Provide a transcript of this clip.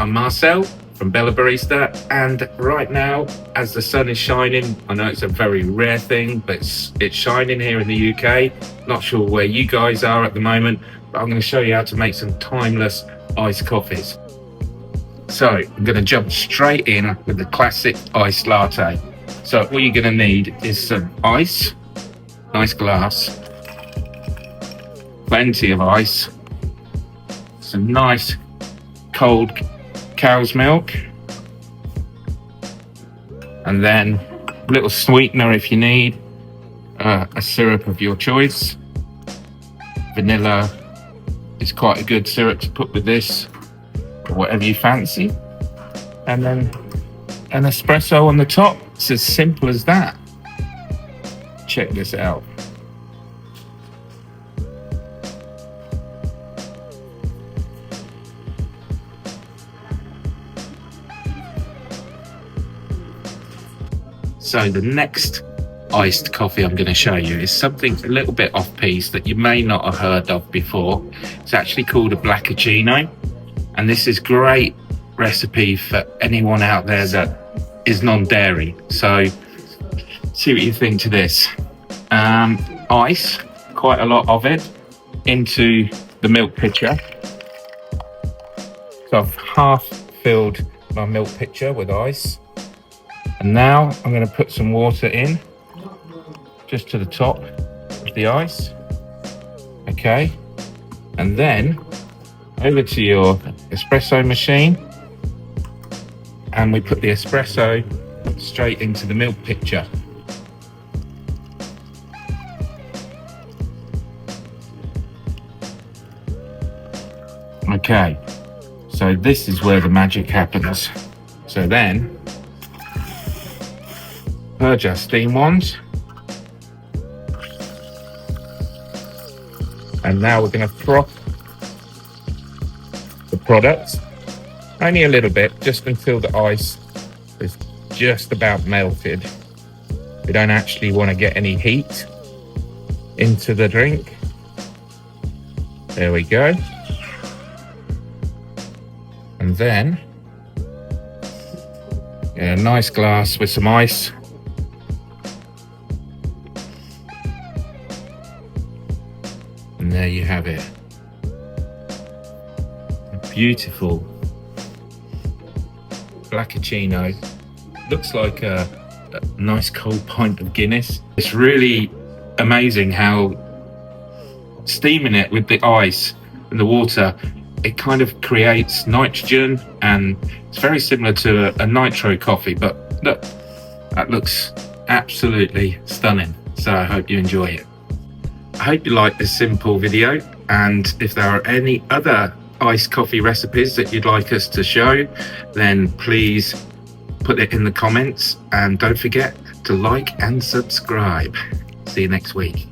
I'm Marcel from Bella Barista, and right now, as the sun is shining, I know it's a very rare thing, but it's shining here in the UK. Not sure where you guys are at the moment, but I'm going to show you how to make some timeless iced coffees. So I'm going to jump straight in with the classic iced latte. So all you're going to need is some ice, nice glass, plenty of ice, some nice cold cow's milk, and then a little sweetener if you need, a syrup of your choice. Vanilla is quite a good syrup to put with this, or whatever you fancy. And then an espresso on the top. It's as simple as that. Check this out. So the next iced coffee I'm going to show you is something a little bit off-piste that you may not have heard of before. It's actually called a blackcappuccino, and this is great recipe for anyone out there that is non-dairy. So see what you think to this. Ice, quite a lot of it, into the milk pitcher. So I've half filled my milk pitcher with ice. And now I'm going to put some water in, just to the top of the ice. Okay. And then over to your espresso machine. And we put the espresso straight into the milk pitcher. Okay. So this is where the magic happens. So then, purge our steam wands, and now we're going to froth the product, only a little bit, just until the ice is just about melted. We don't actually want to get any heat into the drink. There we go. And then a nice glass with some ice. And there you have it. A beautiful blackcappuccino. Looks like a nice cold pint of Guinness. It's really amazing how steaming it with the ice and the water, it kind of creates nitrogen, and it's very similar to a nitro coffee, but look, that looks absolutely stunning. So I hope you enjoy it. I hope you like this simple video, and if there are any other iced coffee recipes that you'd like us to show, then please put it in the comments, and don't forget to like and subscribe. See you next week.